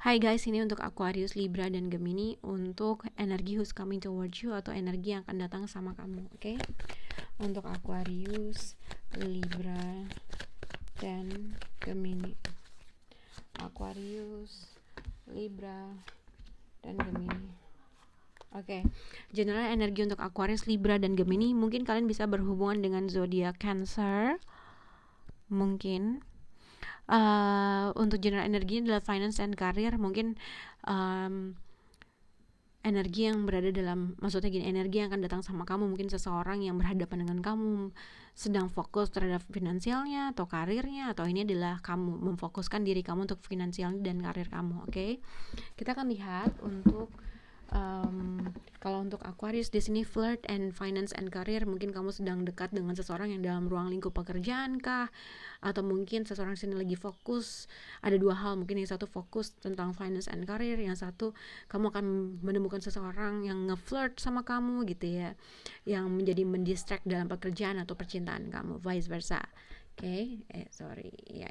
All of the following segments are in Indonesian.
Hai guys, ini untuk Aquarius, Libra, dan Gemini untuk energi who's coming towards you atau energi yang akan datang sama kamu, oke? Untuk Aquarius, Libra, dan Gemini. Aquarius, Libra, dan Gemini. Oke, general energi untuk Aquarius, Libra, dan Gemini. Mungkin kalian bisa berhubungan dengan zodiak Cancer. Mungkin untuk general energi adalah finance and career. Mungkin energi yang berada dalam, maksudnya gini, energi yang akan datang sama kamu, mungkin seseorang yang berhadapan dengan kamu sedang fokus terhadap finansialnya atau karirnya, atau ini adalah kamu memfokuskan diri kamu untuk finansial dan karir kamu. Oke? Kita akan lihat untuk kalau untuk Aquarius di sini flirt and finance and career, mungkin kamu sedang dekat dengan seseorang yang dalam ruang lingkup pekerjaan kah, atau mungkin seseorang sini lagi fokus. Ada dua hal, mungkin yang satu fokus tentang finance and career, yang satu kamu akan menemukan seseorang yang nge-flirt sama kamu gitu ya, yang menjadi mendistract dalam pekerjaan atau percintaan kamu, vice versa. Oke, ya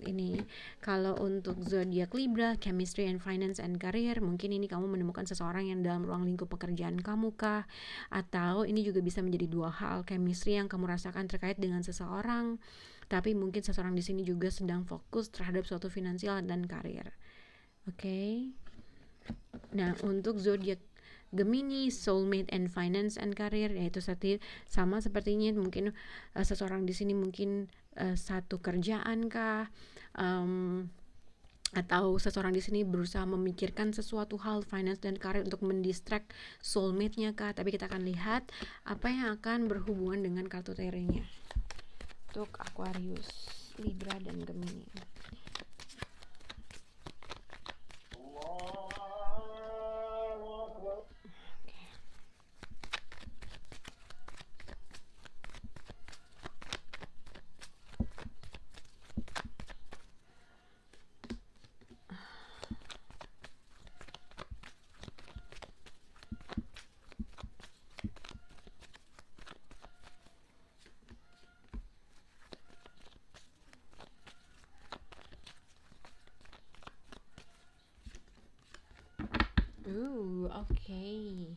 ini kalau untuk zodiak Libra, chemistry and finance and career, mungkin ini kamu menemukan seseorang yang dalam ruang lingkup pekerjaan kamu kah, atau ini juga bisa menjadi dua hal, chemistry yang kamu rasakan terkait dengan seseorang, tapi mungkin seseorang di sini juga sedang fokus terhadap suatu finansial dan karir. Oke. Nah, untuk zodiak Gemini, soulmate and finance and career, yaitu sama sepertinya, mungkin seseorang di sini mungkin satu kerjaan kah, atau seseorang di sini berusaha memikirkan sesuatu hal finance dan karir untuk mendistract soulmate-nya kah. Tapi kita akan lihat apa yang akan berhubungan dengan kartu tarotnya untuk Aquarius, Libra, dan Gemini. Oke.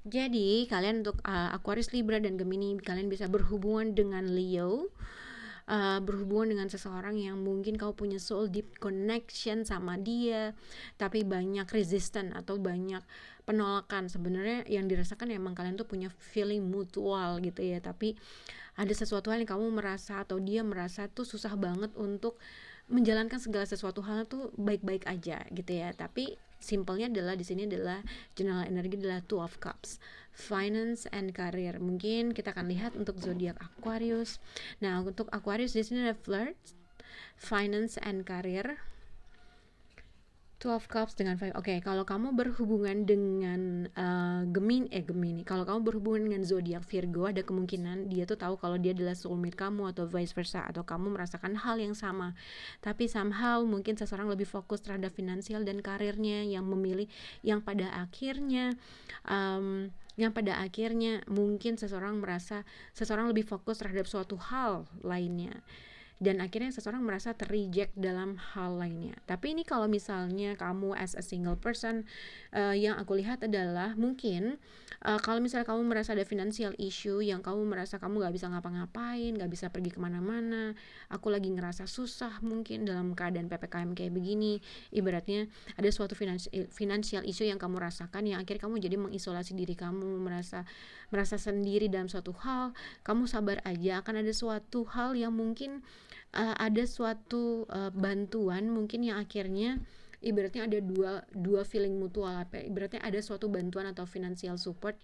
Jadi kalian untuk Aquarius, Libra, dan Gemini, kalian bisa berhubungan dengan Leo, berhubungan dengan seseorang yang mungkin kau punya soul deep connection sama dia, tapi banyak resistance atau banyak penolakan. Sebenarnya yang dirasakan emang kalian tuh punya feeling mutual gitu ya, tapi ada sesuatu hal yang kamu merasa atau dia merasa tuh susah banget untuk menjalankan segala sesuatu hal tuh baik-baik aja gitu ya. Tapi simpelnya adalah di sini adalah general energi adalah Two of Cups, finance and career. Mungkin kita akan lihat untuk zodiak Aquarius. Nah, untuk Aquarius di sini ada flirt, finance and career, Two of Cups dengan Five. Oke, kalau kamu berhubungan dengan Gemini, kalau kamu berhubungan dengan zodiak Virgo, ada kemungkinan dia tuh tahu kalau dia adalah soulmate kamu atau vice versa, atau kamu merasakan hal yang sama. Tapi somehow mungkin seseorang lebih fokus terhadap finansial dan karirnya, yang memilih yang pada akhirnya mungkin seseorang merasa seseorang lebih fokus terhadap suatu hal lainnya, dan akhirnya seseorang merasa terreject dalam hal lainnya. Tapi ini kalau misalnya kamu as a single person, yang aku lihat adalah mungkin kalau misalnya kamu merasa ada financial issue yang kamu merasa kamu gak bisa ngapa-ngapain, gak bisa pergi kemana-mana, aku lagi ngerasa susah mungkin dalam keadaan PPKM kayak begini, ibaratnya ada suatu financial issue yang kamu rasakan, yang akhirnya kamu jadi mengisolasi diri kamu, merasa sendiri dalam suatu hal. Kamu sabar aja, akan ada suatu hal yang mungkin ada suatu bantuan mungkin yang akhirnya ibaratnya ada dua feeling mutual, ibaratnya ada suatu bantuan atau financial support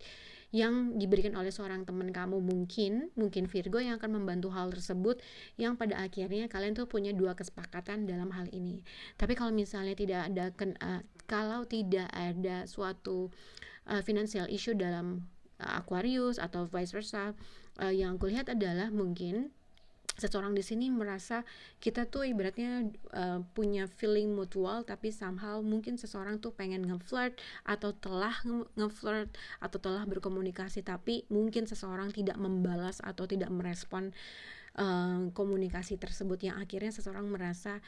yang diberikan oleh seorang teman kamu, mungkin Virgo, yang akan membantu hal tersebut, yang pada akhirnya kalian tuh punya dua kesepakatan dalam hal ini. Tapi kalau misalnya tidak ada suatu financial issue dalam Aquarius atau vice versa, yang aku lihat adalah mungkin seseorang di sini merasa kita tuh ibaratnya punya feeling mutual, tapi somehow mungkin seseorang tuh pengen nge-flirt atau telah nge-flirt atau telah berkomunikasi, tapi mungkin seseorang tidak membalas atau tidak merespon komunikasi tersebut, yang akhirnya seseorang merasa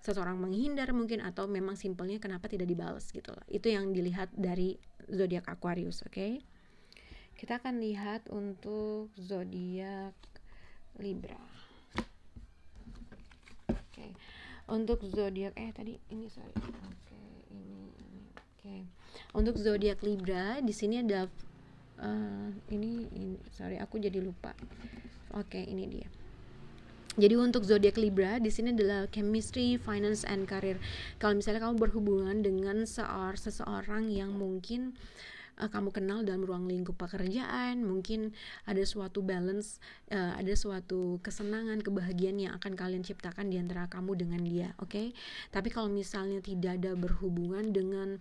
seseorang menghindar mungkin, atau memang simpelnya kenapa tidak dibalas gitu loh. Itu yang dilihat dari zodiak Aquarius. Oke. Kita akan lihat untuk zodiak Libra. Oke. Untuk zodiak Untuk zodiak Libra di sini ada ini sorry aku jadi lupa. Oke, ini dia. Jadi untuk zodiak Libra di sini adalah chemistry, finance, and career. Kalau misalnya kamu berhubungan dengan seseorang yang mungkin kamu kenal dalam ruang lingkup pekerjaan, mungkin ada suatu balance, ada suatu kesenangan, kebahagiaan yang akan kalian ciptakan di antara kamu dengan dia, oke? Tapi kalau misalnya tidak ada berhubungan dengan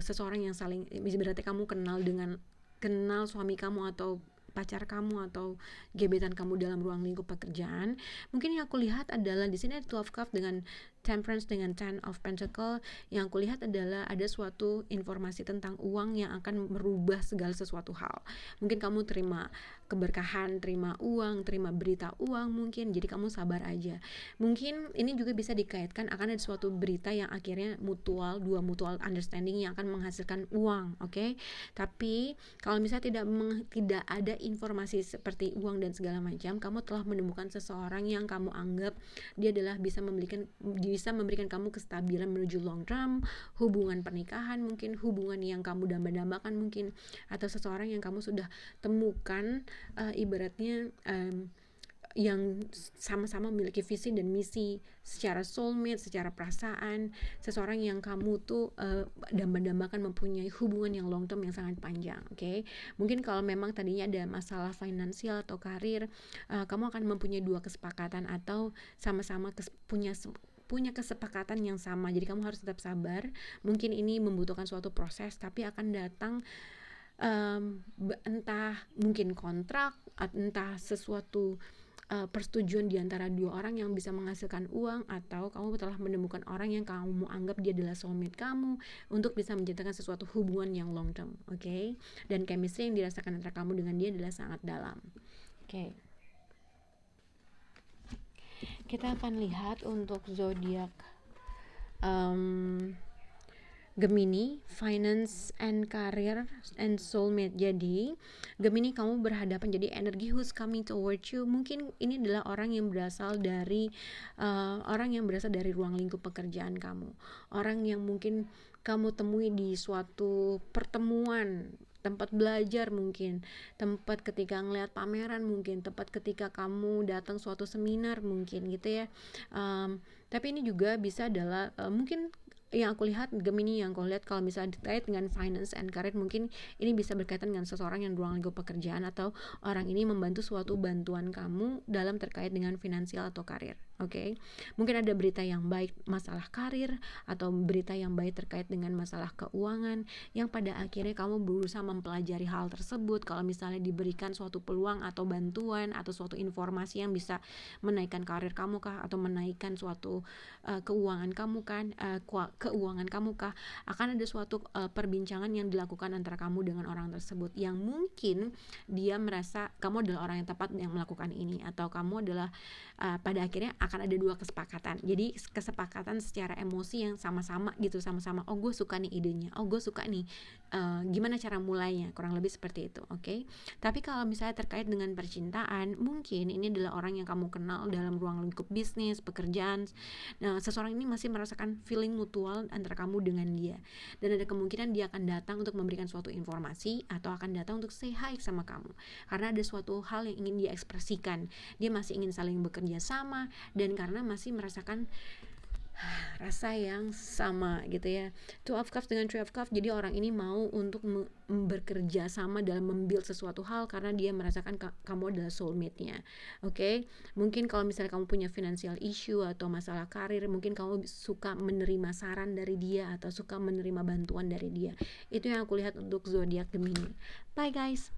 seseorang yang saling, berarti kamu kenal suami kamu atau pacar kamu atau gebetan kamu dalam ruang lingkup pekerjaan, mungkin yang aku lihat adalah di sini ada 12 cup dengan temperance dengan 10 of pentacle. Yang aku lihat adalah ada suatu informasi tentang uang yang akan merubah segala sesuatu hal. Mungkin kamu terima keberkahan, terima uang, terima berita uang mungkin, jadi kamu sabar aja. Mungkin ini juga bisa dikaitkan akan ada suatu berita yang akhirnya dua mutual understanding yang akan menghasilkan uang, oke? Tapi kalau misalnya tidak ada informasi seperti uang dan segala macam, kamu telah menemukan seseorang yang kamu anggap dia adalah bisa memberikan kamu kestabilan menuju long term, hubungan pernikahan mungkin, hubungan yang kamu damba-dambakan mungkin, atau seseorang yang kamu sudah temukan ibaratnya yang sama-sama memiliki visi dan misi secara soulmate, secara perasaan, seseorang yang kamu tuh damba-dambakan mempunyai hubungan yang long term yang sangat panjang, oke? Mungkin kalau memang tadinya ada masalah finansial atau karir, kamu akan mempunyai dua kesepakatan atau sama-sama punya kesepakatan yang sama. Jadi kamu harus tetap sabar. Mungkin ini membutuhkan suatu proses, tapi akan datang entah mungkin kontrak, entah sesuatu persetujuan di antara dua orang yang bisa menghasilkan uang, atau kamu telah menemukan orang yang kamu anggap dia adalah soulmate kamu untuk bisa menciptakan sesuatu hubungan yang long term, oke? Dan chemistry yang dirasakan antara kamu dengan dia adalah sangat dalam, oke? Kita akan lihat untuk zodiak Gemini, finance and career and soulmate. Jadi Gemini, kamu berhadapan, jadi energi who's coming towards you, mungkin ini adalah orang yang berasal dari ruang lingkup pekerjaan kamu, orang yang mungkin kamu temui di suatu pertemuan, tempat belajar mungkin, tempat ketika ngeliat pameran mungkin, tempat ketika kamu datang suatu seminar mungkin gitu ya. Tapi ini juga bisa adalah mungkin yang aku lihat Gemini, yang aku lihat kalau misalnya terkait dengan finance and career, mungkin ini bisa berkaitan dengan seseorang yang ruang lingkup pekerjaan, atau orang ini membantu suatu bantuan kamu dalam terkait dengan finansial atau karir, oke? Mungkin ada berita yang baik masalah karir, atau berita yang baik terkait dengan masalah keuangan, yang pada akhirnya kamu berusaha mempelajari hal tersebut. Kalau misalnya diberikan suatu peluang atau bantuan atau suatu informasi yang bisa menaikkan karir kamu kah, atau menaikkan suatu keuangan kamu kah, akan ada suatu perbincangan yang dilakukan antara kamu dengan orang tersebut, yang mungkin dia merasa kamu adalah orang yang tepat yang melakukan ini, atau kamu adalah pada akhirnya akan ada dua kesepakatan. Jadi kesepakatan secara emosi yang sama-sama gitu, sama-sama, oh gue suka nih idenya, oh gue suka nih gimana cara mulainya, kurang lebih seperti itu, oke? Tapi kalau misalnya terkait dengan percintaan, mungkin ini adalah orang yang kamu kenal dalam ruang lingkup bisnis, pekerjaan. Nah, seseorang ini masih merasakan feeling mutual antara kamu dengan dia, dan ada kemungkinan dia akan datang untuk memberikan suatu informasi, atau akan datang untuk say hi sama kamu, karena ada suatu hal yang ingin dia ekspresikan. Dia masih ingin saling bekerja sama, dan karena masih merasakan rasa yang sama gitu ya. Two of Cups dengan Three of Cups, jadi orang ini mau untuk bekerja sama dalam membuild sesuatu hal karena dia merasakan kamu adalah soulmate-nya, oke? Mungkin kalau misalnya kamu punya financial issue atau masalah karir, mungkin kamu suka menerima saran dari dia atau suka menerima bantuan dari dia. Itu yang aku lihat untuk zodiak Gemini. Bye guys.